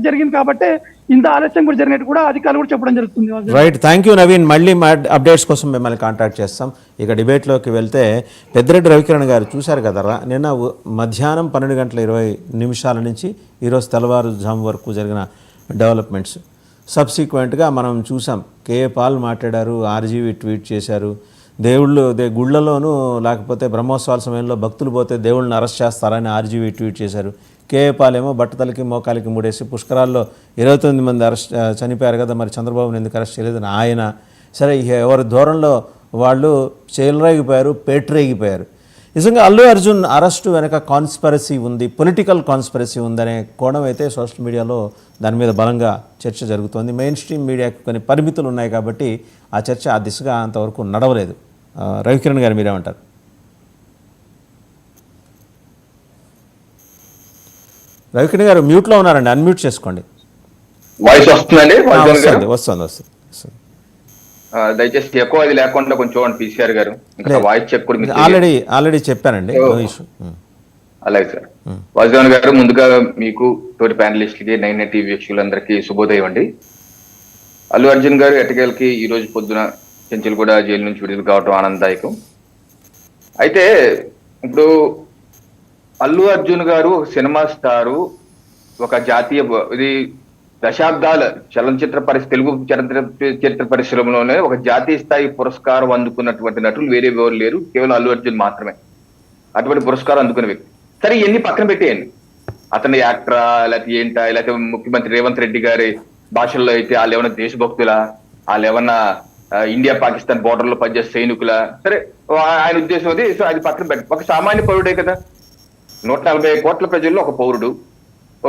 జరిగింది కాబట్టి ఇంత ఆలస్యం కూడా జరిగినట్టు కూడా అధికారులు కూడా చెప్పడం జరుగుతుంది. Right, thank you Naveen. మళ్ళీ అప్డేట్స్ కోసం మిమ్మల్ని కాంటాక్ట్ చేస్తాం. ఇక డిబేట్లోకి వెళ్తే పెద్దిరెడ్డి రవికిరణ్ గారు చూశారు కదా, నిన్న మధ్యాహ్నం 12:20 నుంచి ఈరోజు తెల్లవారుజాము వరకు జరిగిన డెవలప్మెంట్స్. సబ్సిక్వెంట్గా మనం చూసాం, కేఏ పాల్ మాట్లాడారు, ఆర్జీవి ట్వీట్ చేశారు, గుళ్ళలోనూ లేకపోతే బ్రహ్మోత్సవాల సమయంలో భక్తులు పోతే దేవుళ్ళని అరెస్ట్ చేస్తారని ఆర్జీవి ట్వీట్ చేశారు. కేఏ పాల్ ఏమో బట్టతలకి మోకాలికి ముడేసి పుష్కరాల్లో 29 మంది చనిపోయారు కదా, మరి చంద్రబాబుని ఎందుకు అరెస్ట్ చేయలేదని ఆయన. సరే, ఎవరి దూరంలో వాళ్ళు చెలరేగిపోయారు, పేటరేగిపోయారు. నిజంగా అల్లు అర్జున్ అరెస్టు వెనక కాన్స్పరసీ ఉంది, పొలిటికల్ కాన్స్పరసీ ఉందనే కోణం అయితే సోషల్ మీడియాలో దాని మీద బలంగా చర్చ జరుగుతోంది. మెయిన్ స్ట్రీమ్ మీడియాకి కొన్ని పరిమితులు ఉన్నాయి కాబట్టి ఆ చర్చ ఆ దిశగా అంతవరకు నడవలేదు. రవికిరణ్ గారు మీరేమంటారు? రవికిరణ్ గారు మ్యూట్లో ఉన్నారండి, అన్మ్యూట్ చేసుకోండి. వాయిస్ వస్తుందండి? వస్తుంది. దయచేసి ఎక్కువ అది లేకుండా కొంచెం చూడండి పీసీఆర్ గారు. వాయిస్ చెక్ కూడా ఆల్రెడీ చెప్పానండి. అలాగే సార్. వాసుదేవన్ గారు, ముందుగా మీకు తోటి ప్యానలిస్ట్కి 9 టీవీ వీక్షకులందరికీ శుభోదయం అండి. అల్లు అర్జున్ గారు ఎట్టకేలకి ఈ రోజు పొద్దున చెంచల్గూడ జైలు నుంచి విడుదల కావటం ఆనందదాయకం. అయితే ఇప్పుడు అల్లు అర్జున్ గారు సినిమా స్టారు, ఒక జాతీయ, ఇది దశాబ్దాల తెలుగు చరిత్ర పరిశ్రమలోనే ఒక జాతీయ స్థాయి పురస్కారం అందుకున్నటువంటి నటులు వేరే ఎవరు లేరు, కేవలం అల్లు అర్జున్ మాత్రమే అటువంటి పురస్కారం అందుకున్న వ్యక్తి. సరే, ఇవన్నీ పక్కన పెట్టేయండి. అతని యాక్టరా లేకపోతే ఏంటా, లేకపోతే ముఖ్యమంత్రి రేవంత్ రెడ్డి గారి భాషల్లో అయితే వాళ్ళు ఏమన్నా దేశభక్తులా, వాళ్ళు ఏమన్నా ఇండియా పాకిస్తాన్ బోర్డర్ లో పనిచేసే సైనికుల, సరే ఆయన ఉద్దేశం అది. సో అది పక్కన పెట్టి ఒక సామాన్య పౌరుడే కదా, 140 కోట్ల ప్రజల్లో ఒక పౌరుడు.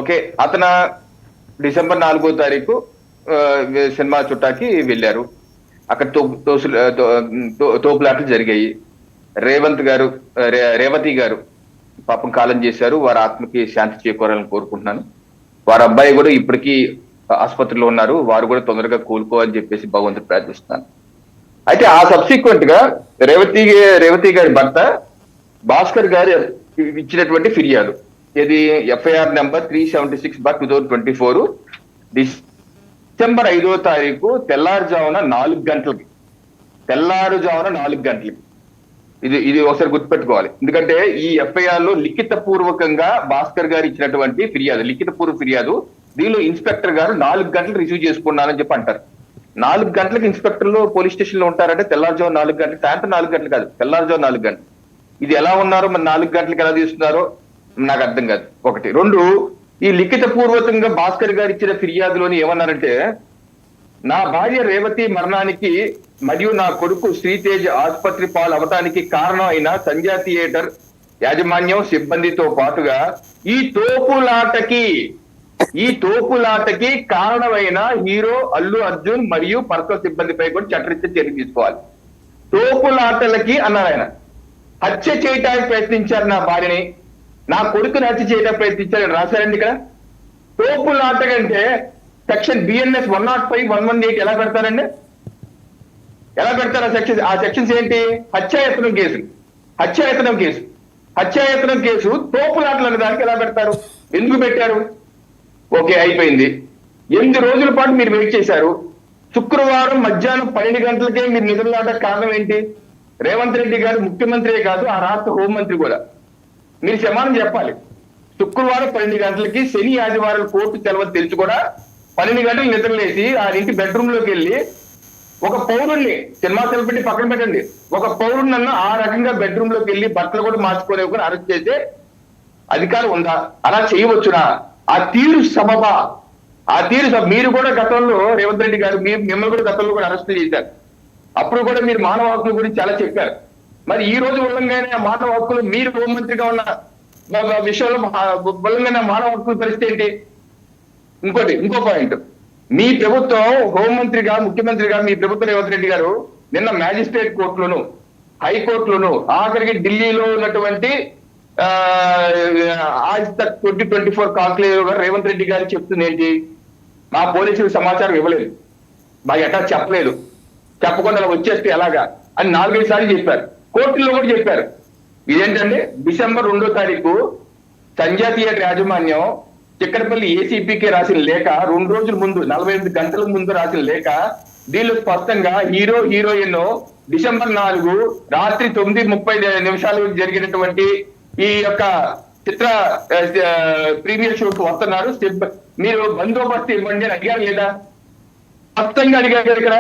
ఓకే, అతను డిసెంబర్ 4వ తారీఖు సినిమా చుట్టాకి వెళ్ళారు. అక్కడ తోపులాటలు జరిగాయి. రేవతి గారు పాపం కాలం చేశారు. వారి ఆత్మకి శాంతి చేకూరాలని కోరుకుంటున్నాను. వారి అబ్బాయి కూడా ఇప్పటికీ ఆసుపత్రిలో ఉన్నారు, వారు కూడా తొందరగా కోలుకోవాలని చెప్పేసి భగవంతుడు ప్రార్థిస్తున్నాను. అయితే ఆ సబ్సిక్వెంట్ గా రేవతి గారి భర్త భాస్కర్ గారు ఇచ్చినటువంటి ఫిర్యాదు, ఇది ఎఫ్ఐఆర్ నెంబర్ 376/2024, డిసెంబర్ 5వ తారీఖు తెల్లారుజామున 4 గంటలకి ఇది ఒకసారి గుర్తుపెట్టుకోవాలి. ఎందుకంటే ఈ ఎఫ్ఐఆర్ లో లిఖిత పూర్వకంగా భాస్కర్ గారు ఇచ్చినటువంటి ఫిర్యాదు, లిఖిత పూర్వ ఫిర్యాదు. దీనిలో ఇన్స్పెక్టర్ గారు 4 గంటలు రిసీవ్ చేసుకున్నానని చెప్పి అంటారు. 4 గంటలకు ఇన్స్పెక్టర్లు పోలీస్ స్టేషన్ లో ఉంటారంటే తెల్లారుజాము 4 గంటలు, సాయంత్రం 4 గంటలు కాదు, తెల్లారుజాము 4 గంటలు. ఇది ఎలా ఉన్నారో, మరి 4 గంటలకు ఎలా తీస్తున్నారో నాకు అర్థం కాదు. 1. 2, ఈ లిఖిత పూర్వకంగా భాస్కర్ గారు ఇచ్చిన ఫిర్యాదులోని ఏమన్నారంటే, నా భార్య రేవతి మరణానికి మరియు నా కొడుకు శ్రీతేజ్ ఆసుపత్రి పాలు అవటానికి కారణం అయిన సంధ్యా థియేటర్ యాజమాన్యం సిబ్బందితో పాటుగా ఈ తోపులాటకి కారణమైన హీరో అల్లు అర్జున్ మరియు పర్సనల్ సిబ్బందిపై కూడా చట్టరీత్యా చర్య తీసుకోవాలి. తోపులాటలకి అన్నారు ఆయన. హత్య చేయడానికి ప్రయత్నించారు నా భార్యని, నా కొడుకుని హత్య చేయడానికి ప్రయత్నించారని రాశారండి ఇక్కడ. తోపులాట కంటే సెక్షన్ బిఎన్ఎస్ 105, 118 ఎలా పెడతారండి? ఎలా పెడతారు ఆ సెక్షన్స్ ఏంటి? హత్యాయత్నం కేసు తోపులాటలు అనే దానికి ఎలా పెడతారు? ఎందుకు పెట్టారు? ఓకే, అయిపోయింది. 8 రోజుల పాటు మీరు వెయిట్ చేశారు. శుక్రవారం మధ్యాహ్నం 12 గంటలకే మీరు నిధులాట కారణం ఏంటి? రేవంత్ రెడ్డి గారు ముఖ్యమంత్రియే కాదు, ఆ రాష్ట్ర హోంమంత్రి కూడా. మీరు సమానం చెప్పాలి. శుక్రవారం 12 గంటలకి శని ఆదివారం కోర్టు సెలవు తెలిసి కూడా 12 గంటలు నిద్రలేసి ఆ ఇంటి బెడ్రూమ్ లోకి వెళ్ళి ఒక పౌరుణ్ణి, సినిమా సెలబ్రిటీ పక్కన పెట్టండి, ఒక పౌరుణ్ణి ఆ రకంగా బెడ్రూమ్ లోకి వెళ్ళి బట్టలు కూడా మార్చుకోలేకుండా అరెస్ట్ చేసే అధికారం ఉందా? అలా చేయవచ్చునా? ఆ తీరు సబబా? మీరు కూడా గతంలో రేవంత్ రెడ్డి గారు మిమ్మల్ని కూడా గతంలో కూడా అరెస్ట్ చేశారు. అప్పుడు కూడా మీరు మానవ హక్కుల గురించి చాలా చెప్పారు. మరి ఈ రోజు ఉల్లంఘన మానవ హక్కులు, మీరు హోంమంత్రిగా ఉన్న విషయంలో ఉల్లంఘన మానవ హక్కుల పరిస్థితి ఏంటి? ఇంకో పాయింట్, మీ ప్రభుత్వం హోంమంత్రిగా, ముఖ్యమంత్రిగా మీ ప్రభుత్వం రేవంత్ రెడ్డి గారు నిన్న మ్యాజిస్ట్రేట్ కోర్టులోను, హైకోర్టులోను, ఆఖరికి ఢిల్లీలో ఉన్నటువంటి ఆజ్ తక్ 2024 కాంక్లేవ్ రేవంత్ రెడ్డి గారు చెప్తుంది ఏంటి? మా పోలీసులకు సమాచారం ఇవ్వలేదు, మాకు ఎట్లా చెప్పలేదు, చెప్పకుండా వచ్చేస్తే ఎలాగా అని 4-5 సార్లు చెప్పారు. కోర్టుల్లో కూడా చెప్పారు. ఇదేంటంటే డిసెంబర్ 2వ తారీఖు సంధ్యా థియేటర్ యాజమాన్యం చిక్కడపల్లి ఏసీపీకి రాసిన లేఖ 2 రోజుల ముందు 48 గంటల ముందు రాసిన లేఖ దీనిలో స్పష్టంగా హీరో హీరోయిన్ డిసెంబర్ 4 రాత్రి 9:30 జరిగినటువంటి ఈ యొక్క చిత్ర ప్రీమియర్ షోకి వస్తున్నారు. మీరు బందోబస్తు ఇవ్వండి అని అడిగారు లేదా? స్పష్టంగా అడిగారు కదా ఇక్కడ.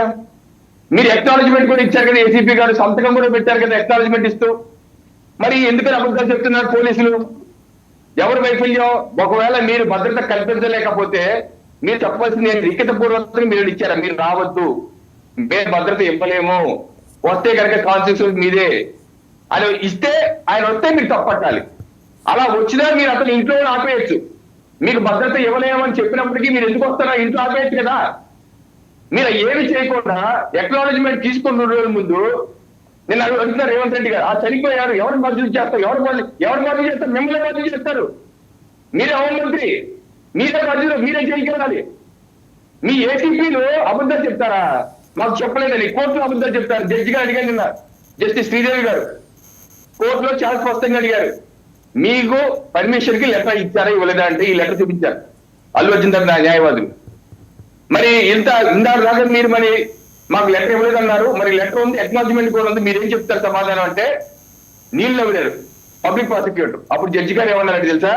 మీరు ఎక్నాలజ్మెంట్ కూడా ఇచ్చారు కదా, ఏసీపీ గారు సంతకం కూడా పెట్టారు కదా ఎక్నాలజ్మెంట్ ఇస్తూ. మరి ఎందుకని అబద్ధాలు చెప్తున్నారు పోలీసులు? ఎవరి వైఫల్యం? ఒకవేళ మీరు భద్రత కల్పించలేకపోతే మీరు చెప్పాల్సింది లిఖిత పూర్వకంగా మీరు ఇచ్చారా? మీరు రావద్దు, మేము భద్రత ఇవ్వలేము, వస్తే కనుక కాన్స్టిట్యూషన్ మీదే అని ఇస్తే ఆయన వస్తే మీరు తప్పట్టాలి. అలా వచ్చినా మీరు అతను ఇంట్లో ఆపేయచ్చు. మీకు భద్రత ఇవ్వలేమని చెప్పినప్పటికీ మీరు ఎందుకు వస్తారో ఇంట్లో ఆపేయచ్చు కదా. మీరు ఏమి చేయకుండా ఎక్నాలజ్మెంట్ తీసుకున్న 2 రోజుల ముందు నేను అడుగుతున్నా రేవంత్ రెడ్డి గారు, ఆ చనిపోయారు ఎవరు బాధ్యత చేస్తారు? ఎవరు బాధ్యత చేస్తారు? మిమ్మల్ని బాధ్యత చేస్తారు. మీరే హోంమంత్రి, మీరే బాధ్యత, మీరే చేయగలగాలి. మీ ఏసీపీలు అబద్ధాలు చెప్తారా? మాకు చెప్పలేదని కోర్టులో అబద్ధాలు చెప్తారు. జడ్జి గారు అడిగారు నిన్న, జస్టిస్ శ్రీదేవి గారు కోర్టులో చాలా స్పష్టంగా అడిగారు, మీకు పర్మిషన్ కి లెటర్ ఇచ్చారా ఇవ్వలేదా అంటే ఈ లెటర్ చూపించారు అల్లు అర్జున్ తరఫున న్యాయవాదులు. మరి ఇందాక దాకా మీరు మరి మాకు లెటర్ ఇవ్వలేదన్నారు, మరి లెటర్ ఉంది, ఎక్నాలజ్మెంట్ కూడా ఉంది, మీరేం చెప్తారు సమాధానం అంటే నీళ్ళు నవ్వినారు పబ్లిక్ ప్రాసిక్యూటర్. అప్పుడు జడ్జి గారు ఏమన్నారంటే తెలుసా,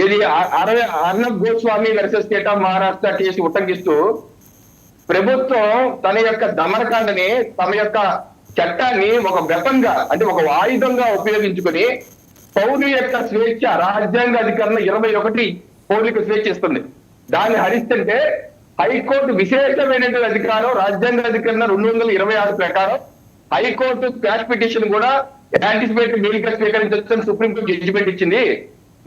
ఇది Arnab Goswami versus state of Maharashtra case ఉట్టంకిస్తూ ప్రభుత్వం తన యొక్క దమనకాండని, తమ యొక్క చట్టాన్ని ఒక వెపన్ గా అంటే ఒక ఆయుధంగా ఉపయోగించుకుని పౌరుల యొక్క స్వేచ్ఛ, రాజ్యాంగ అధికరణ 21 పౌరులకు స్వేచ్ఛ ఇస్తుంది. దాన్ని హరిస్తుంటే హైకోర్టు విశేషమైనటువంటి అధికారం, రాజ్యాంగ అధికరణ 226 ప్రకారం హైకోర్టు క్వాష్ పిటిషన్ కూడా యాంటిసిపేటరీ బెయిల్ గా స్వీకరించొచ్చని సుప్రీంకోర్టు జడ్జిమెంట్ ఇచ్చింది.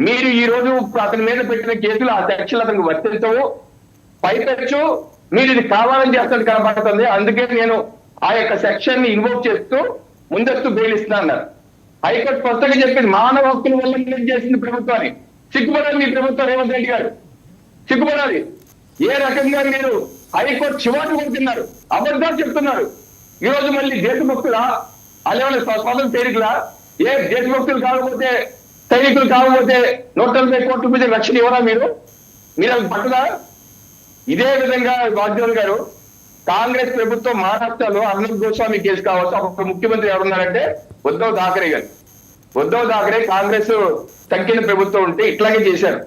మీరు ఈ రోజు అతని మీద పెట్టిన కేసులు ఆ సెక్షన్లు అతనికి వర్తించవు, పైపెచ్చు మీరు ఇది కావాలని చేస్తున్నట్టు కనబడుతుంది. అందుకే నేను ఆ యొక్క సెక్షన్ ని ఇన్వోక్ చేస్తూ ముందస్తు బెయిల్ ఇస్తున్నా అన్నారు. హైకోర్టు స్పష్టంగా చెప్పింది మానవ హక్కుల వల్ల చేసింది ప్రభుత్వాన్ని. సిగ్గుపడాలి మీ ప్రభుత్వం, రేవంత్ రెడ్డి గారు సిగ్గుపడాలి. ఏ రకంగా మీరు హైకోర్టు చివాటు కొడుతున్నారు, అబద్ధాలు చెప్తున్నారు. ఈ రోజు మళ్ళీ దేశభక్తులా అలేవల స్వాతంత్ర సైనికులా? ఏ దేశభక్తులు కాకపోతే సైనికులు కాకపోతే 140 కోట్ల రూపాయల రక్షణ ఇవ్వరా మీరు? మీరు అది పట్టదా? ఇదే విధంగా వాజ్పేయి గారు కాంగ్రెస్ ప్రభుత్వం మహారాష్ట్రలో అర్నబ్ గోస్వామి కేసు కావచ్చు, అప్పుడు ముఖ్యమంత్రి ఎవరున్నారంటే ఉద్ధవ్ ఠాకరే గారు. ఉద్ధవ్ ఠాకరే కాంగ్రెస్ సంకీర్ణ ప్రభుత్వం ఉంటే ఇట్లాగే చేశారు.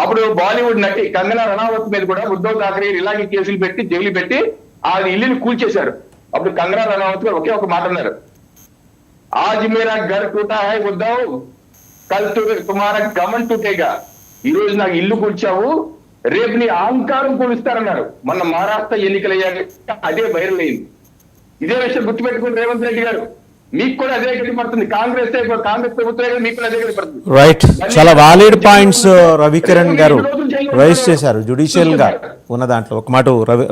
అప్పుడు బాలీవుడ్ నటి కంగనా రనౌత్ మీద కూడా ఉద్ధవ్ ఠాకరే ఇలాగే కేసులు పెట్టి జైలు పెట్టి ఆ ఇల్లుని కూల్చేశారు. అప్పుడు కంగనా రనౌత్ గారు ఒకే ఒక మాట అన్నారు, ఆజ్ మేరా ఘర్ టూటా హై ఉద్ధవ్, కల్ తుమారా గమన్ టూటేగా. ఈ రోజు నాకు ఇల్లు కూల్చావు, రేపు నీ అహంకారం కూలుస్తారన్నారు. మొన్న మహారాష్ట్ర ఎన్నికలు అయ్యాక అదే వైరల్ అయింది. ఇదే విషయం గుర్తుపెట్టుకుని రేవంత్ రెడ్డి గారు, మీకు కూడా అదే గతి పడుతుంది. కాంగ్రెస్ ప్రభుత్వం మీకు కూడా అదే గతి పడుతుంది. రైట్, చాలా వాలిడ్ పాయింట్స్ రవికిరణ్ గారు రైజ్ చేశారు. జ్యుడిషియల్ గా ఉన్న దాంట్లో ఒక మాట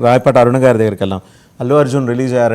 రాయపాటి అరుణ్ గారి దగ్గరికి వెళ్దాం. అల్లు అర్జున్ రిలీజ్ అయ్యారు.